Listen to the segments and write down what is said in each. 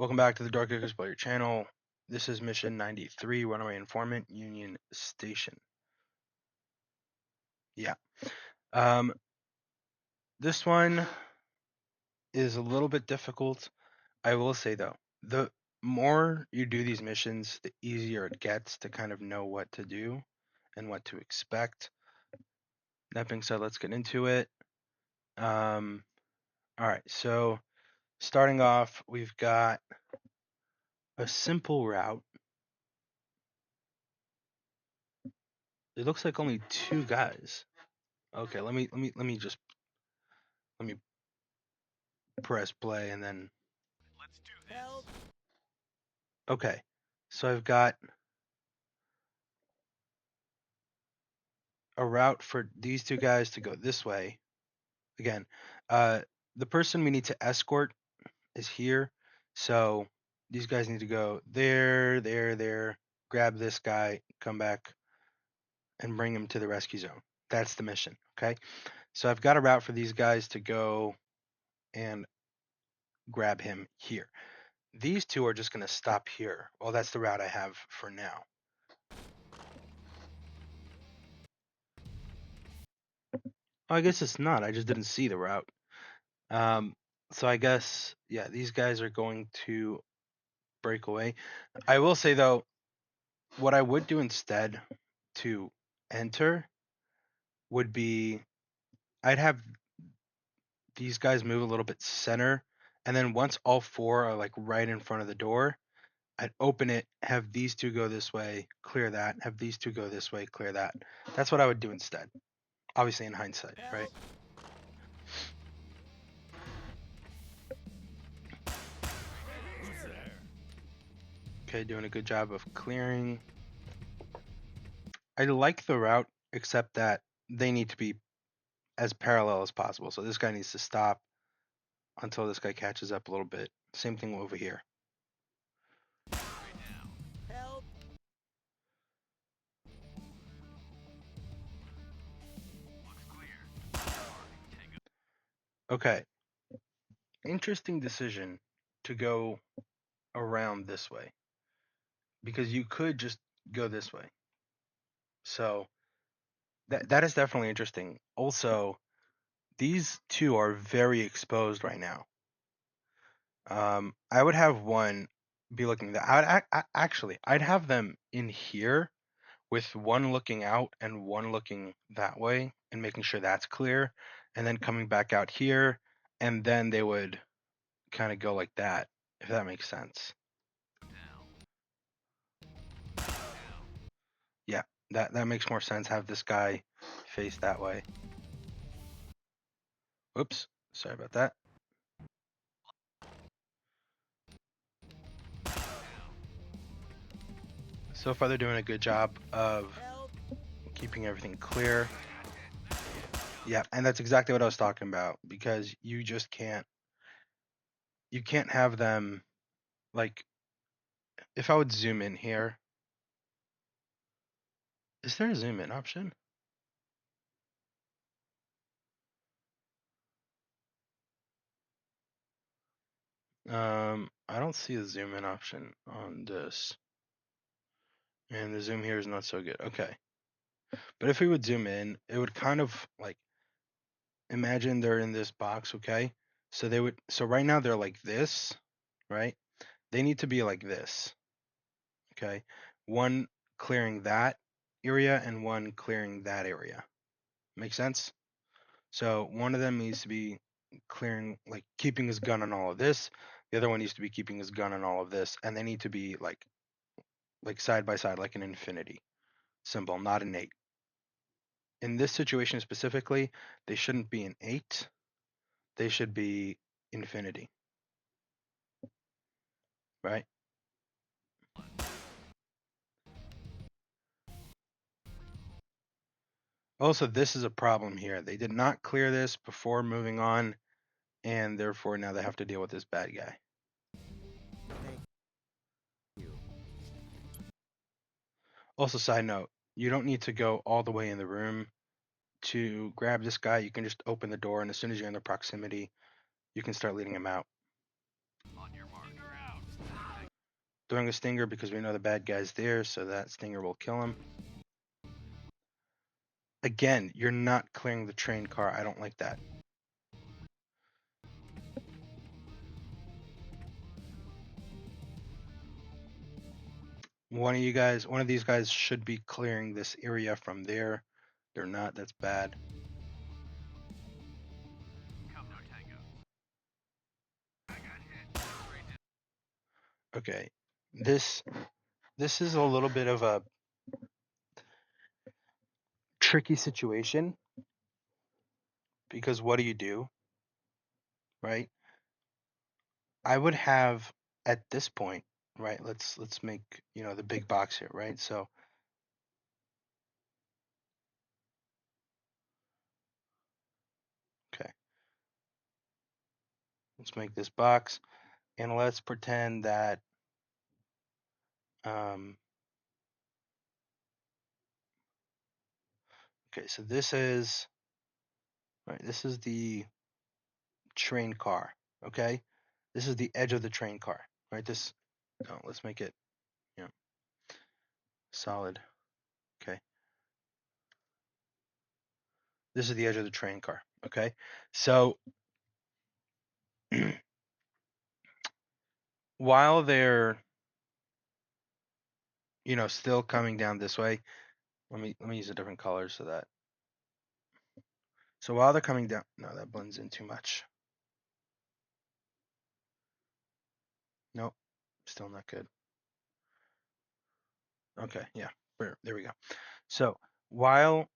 Welcome back to the Doorkickers Player channel. This is mission 93, Runaway Informant, Union Station. Yeah. This one is a little bit difficult. I will say though, the more you do these missions, the easier it gets to kind of know what to do and what to expect. That being said, let's get into it. All right, so starting off, we've got a simple route. It looks like only two guys. Okay, let me press play and then Let's do this. okay. So I've got a route for these two guys to go this way. Again, the person we need to escort is here. So these guys need to go there, there, grab this guy, come back, and bring him to the rescue zone. That's the mission. Okay. So I've got a route for these guys to go and grab him here. These two are just going to stop here. Well, that's the route I have for now. Oh, I guess it's not. I just didn't see the route. So I guess, yeah, these guys are going to break away. I will say though, what I would do instead to enter would be I'd have these guys move a little bit center, and then once all four are like right in front of the door, I'd open it, have these two go this way, clear that, have these two go this way, clear that. That's what I would do instead. Obviously in hindsight, right? Who's there? Okay, doing a good job of clearing. I like the route, except that they need to be as parallel as possible. So this guy needs to stop until this guy catches up a little bit. Same thing over here. Right now. Help! Looks clear. Okay. Interesting decision to go around this way because you could just go this way. So that is definitely interesting. Also, these two are very exposed right now. I would have one be looking that. Actually, I'd have them in here with one looking out and one looking that way and making sure that's clear, and then coming back out here, and then they would kind of go like that, if that makes sense. Yeah, that makes more sense. Have this guy face that way. Whoops, sorry about that. So far, they're doing a good job of keeping everything clear. Yeah, and that's exactly what I was talking about, because you just can't have them, like, if I would zoom in here, is there a zoom in option? I don't see a zoom in option on this. And the zoom here is not so good. Okay. But if we would zoom in, it would kind of like, imagine they're in this box, okay? So right now they're like this, right? They need to be like this, okay? One clearing that area and one clearing that area. Make sense? So one of them needs to be clearing, like keeping his gun on all of this. The other one needs to be keeping his gun on all of this, and they need to be like side by side, like an infinity symbol, not an 8. In this situation specifically, they shouldn't be an 8. They should be infinity, right? Also, this is a problem here. They did not clear this before moving on, and therefore now they have to deal with this bad guy. Thank you. Also, side note, you don't need to go all the way in the room to grab this guy. You can just open the door, and as soon as you're in the proximity, you can start leading him out. On your mark. You're out. throwing a stinger because we know the bad guy's there, so that stinger will kill him. Again, you're not clearing the train car. I don't like that. One of these guys should be clearing this area from there. They're not. That's bad. Okay. This is a little bit of a tricky situation because what do? Right? I would have at this point, right? Let's make, the big box here, right? So, okay. Let's make this box and let's pretend that um okay, so this is the train car, okay? This is the edge of the train car, right? Let's make it, you know, solid. Okay. This is the edge of the train car, okay? So while they're, still coming down this way, let me use a different color so while they're coming down, no, that blends in too much. Nope, still not good. Okay, yeah, there we go. So while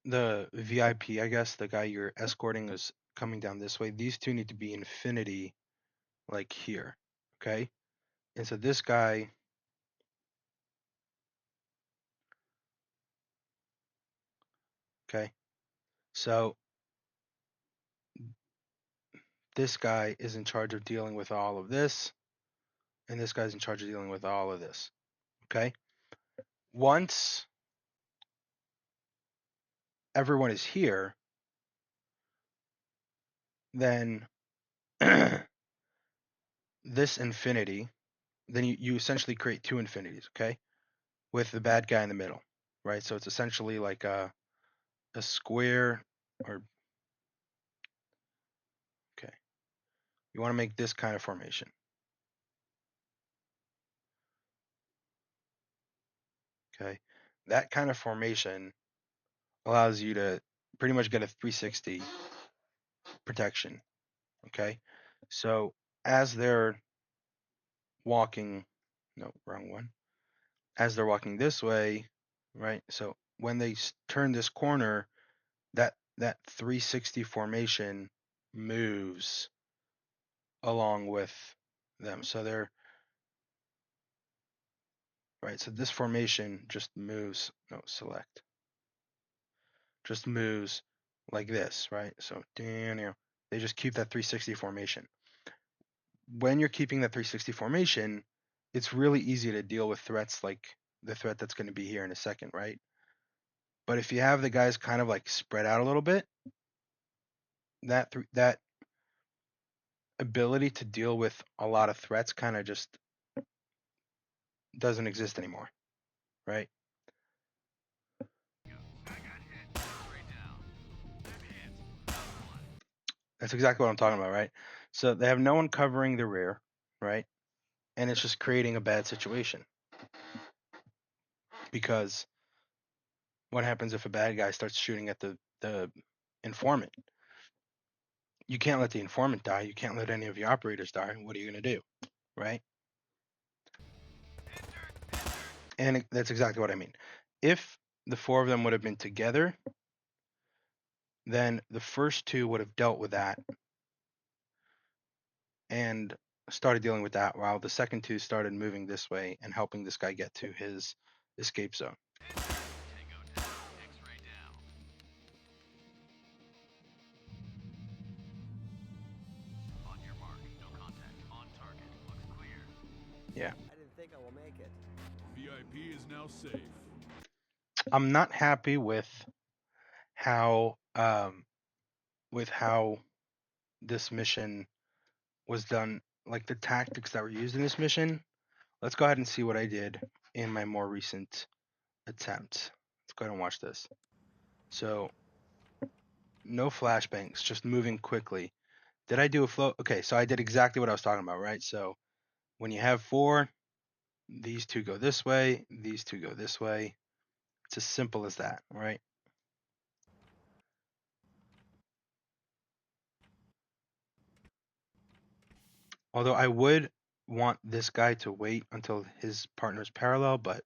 the VIP, I guess, the guy you're escorting is coming down this way, these two need to be infinity, like here, okay? And so this guy, okay, so this guy is in charge of dealing with all of this, and this guy's in charge of dealing with all of this, okay? Once everyone is here, then this infinity, then you essentially create two infinities, okay? With the bad guy in the middle, right? So it's essentially like a square, or okay, you want to make this kind of formation, okay? That kind of formation allows you to pretty much get a 360 protection, okay? So as they're walking, no, wrong one. As they're walking this way, right? So when they turn this corner, that 360 formation moves along with them. So they're right. So this formation just moves. No, select. Just moves like this, right? So they just keep that 360 formation. When you're keeping that 360 formation, it's really easy to deal with threats like the threat that's going to be here in a second, right? But if you have the guys kind of like spread out a little bit, that ability to deal with a lot of threats kind of just doesn't exist anymore, right? That's exactly what I'm talking about, right? So they have no one covering the rear, right? And it's just creating a bad situation because what happens if a bad guy starts shooting at the informant? You can't let the informant die. You can't let any of your operators die. What are you going to do, right? And that's exactly what I mean. If the four of them would have been together, then the first two would have dealt with that and started dealing with that while the second two started moving this way and helping this guy get to his escape zone. Yeah. I didn't think I will make it. VIP is now safe. I'm not happy with how this mission was done, like the tactics that were used in this mission. let's go ahead and see what I did in my more recent attempt. Let's go ahead and watch this. So no flashbangs, just moving quickly. Did I do a flow? Okay, so I did exactly what I was talking about, right? So when you have 4, these 2 go this way, these 2 go this way. It's as simple as that, right? Although I would want this guy to wait until his partner's parallel, but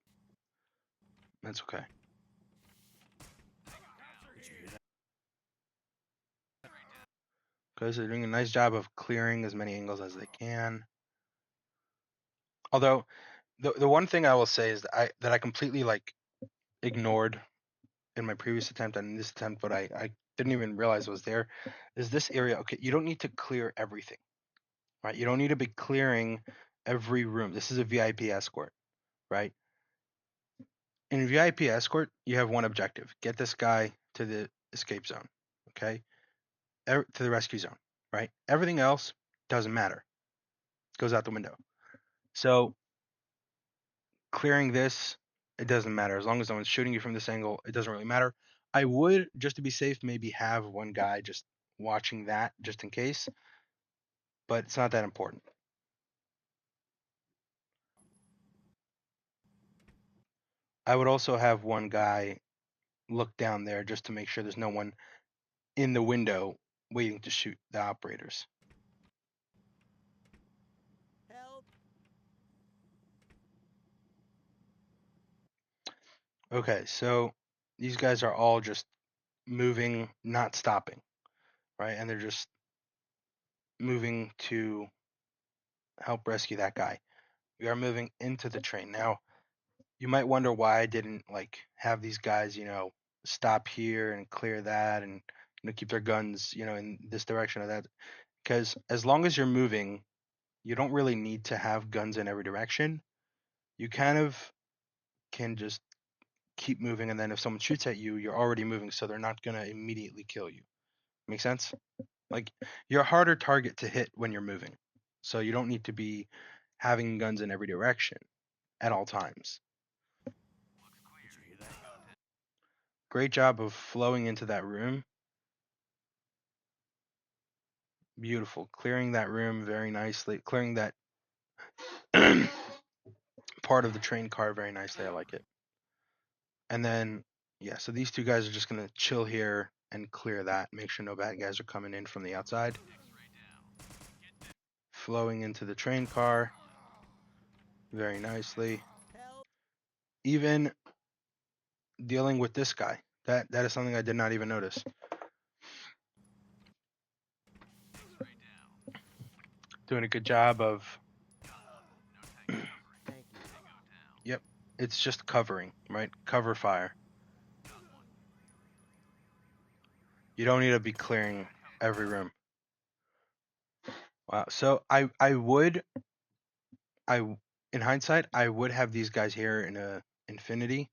that's okay. Because they're doing a nice job of clearing as many angles as they can. Although the one thing I will say is that I completely like ignored in my previous attempt and in this attempt, but I didn't even realize was there, is this area. Okay, you don't need to clear everything, right? You don't need to be clearing every room. This is a VIP escort, right? In a VIP escort, you have one objective: get this guy to the escape zone, okay, to the rescue zone, right? Everything else doesn't matter; goes out the window. So clearing this, it doesn't matter as long as no one's shooting you from this angle. It doesn't really matter. I would, just to be safe, maybe have one guy just watching that just in case, but it's not that important. I would also have one guy look down there just to make sure there's no one in the window waiting to shoot the operators. Help! Okay, so these guys are all just moving, not stopping, right? And they're just moving to help rescue that guy. We are moving into the train. Now, you might wonder why I didn't like have these guys, stop here and clear that and keep their guns, in this direction or that. Because as long as you're moving, you don't really need to have guns in every direction. You kind of can just keep moving, and then if someone shoots at you, you're already moving, so they're not gonna immediately kill you. Make sense? Like you're a harder target to hit when you're moving, so you don't need to be having guns in every direction at all times. Did you hear that? Great job of flowing into that room. Beautiful. Clearing that room very nicely. Clearing that part of the train car very nicely. I like it. And then, yeah, so these 2 guys are just going to chill here and clear that. Make sure no bad guys are coming in from the outside. Flowing into the train car very nicely. Help! Even dealing with this guy. That is something I did not even notice. Doing a good job of, Thank you. yep, it's just covering, right? Cover fire. You don't need to be clearing every room. Wow. So in hindsight, I would have these guys here in a infinity,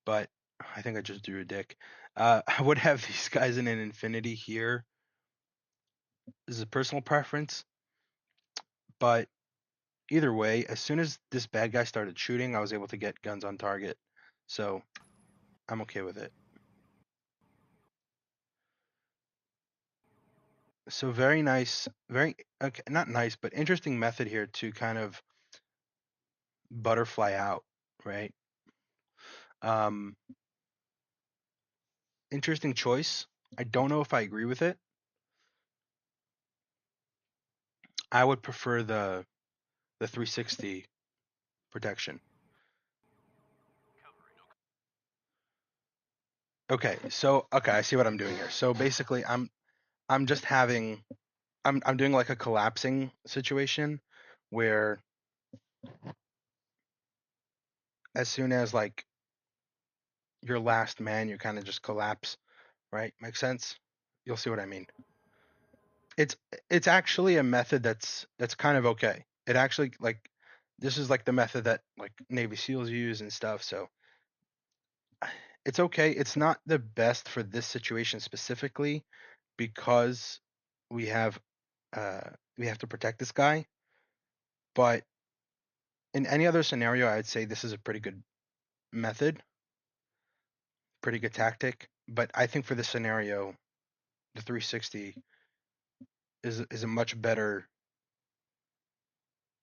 but I think I just drew a dick. I would have these guys in an infinity here. This is a personal preference, but either way, as soon as this bad guy started shooting, I was able to get guns on target. So I'm okay with it. So very nice, very okay, not nice, but interesting method here to kind of butterfly out, right? Um, interesting choice. I don't know if I agree with it. I would prefer the 360 protection. Okay, so okay, I see what I'm doing here. So basically, I'm just having I'm doing like a collapsing situation where as soon as like your last man, you kind of just collapse, right? Makes sense? You'll see what I mean. It's it's actually a method that's kind of okay. It actually like this is like the method that like Navy SEALs use and stuff, so it's okay. It's not the best for this situation specifically because we have uh we have to protect this guy, but in any other scenario, I'd say this is a pretty good method, pretty good tactic. But I think for this scenario, the 360 is a much better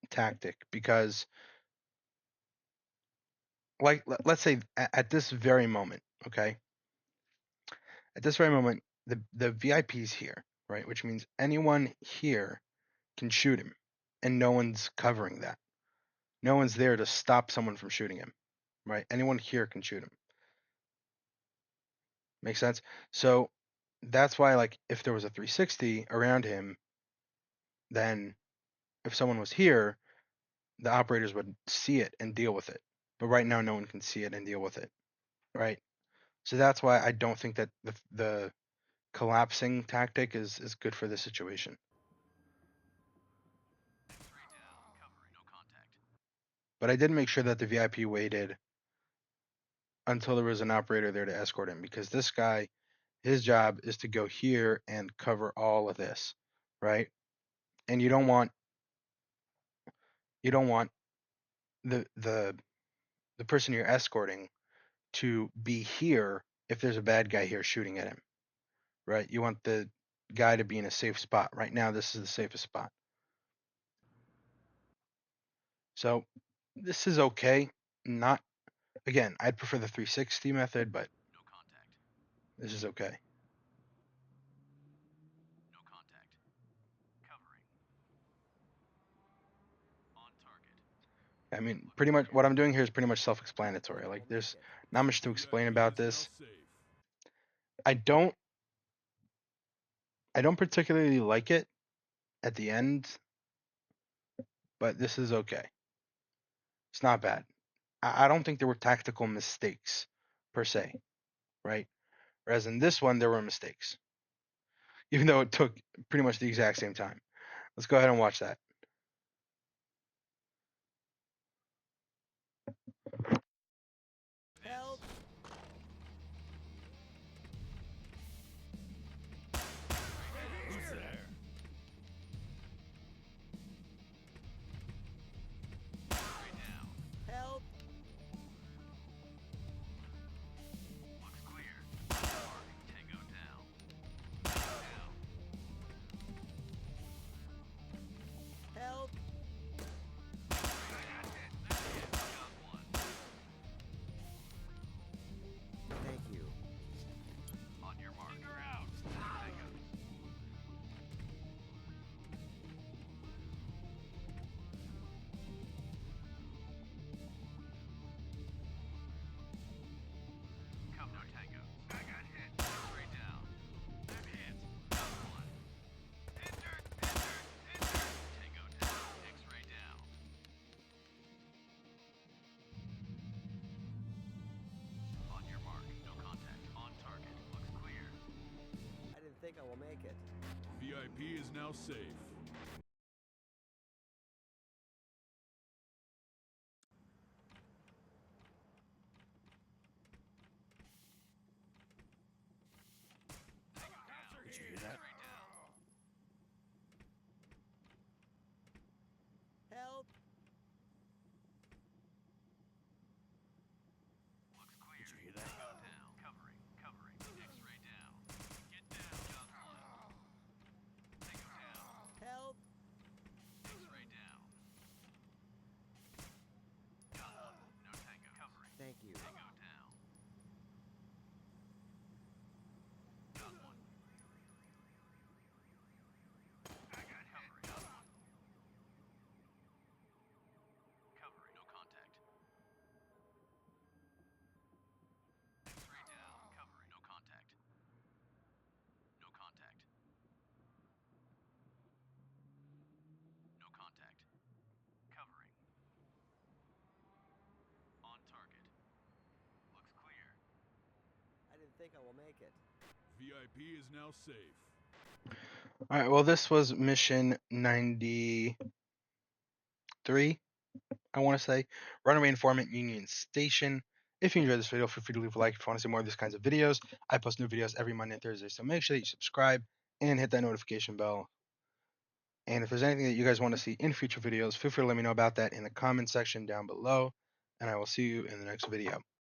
tactic because, like, let's say at this very moment, okay, at this very moment, the VIP's here, right, which means anyone here can shoot him, and no one's covering that. No one's there to stop someone from shooting him, right? Anyone here can shoot him. Make sense? So that's why, like, if there was a 360 around him, then if someone was here, the operators would see it and deal with it. But right now, no one can see it and deal with it, right? So that's why I don't think that the collapsing tactic is good for this situation. But I did make sure that the VIP waited until there was an operator there to escort him, because this guy, his job is to go here and cover all of this, right? And you don't want the person you're escorting to be here if there's a bad guy here shooting at him, right? You want the guy to be in a safe spot. Right now, this is the safest spot. So this is okay. Not, again, I'd prefer the 360 method, but this is okay. I mean, pretty much what I'm doing here is pretty much self-explanatory. Like, there's not much to explain VIP about is now this. safe. I don't I don't particularly like it at the end, but this is okay. It's not bad. I don't think there were tactical mistakes per se, right? Whereas in this one, there were mistakes, even though it took pretty much the exact same time. Let's go ahead and watch that. Help! Who's there? Help! Help! Thank you. I didn't think I will make it. VIP is now safe. Did you hear that? Help! Did you hear that? Help! Thank you. I didn't think I will make it. VIP is now safe. All right. Well, this was mission 93. I want to say Runaway Informant Union Station. If you enjoyed this video, feel free to leave a like if you want to see more of these kinds of videos. I post new videos every Monday and Thursday, so make sure that you subscribe and hit that notification bell And if there's anything that you guys want to see in future videos, feel free to let me know about that in the comment section down below. And I will see you in the next video.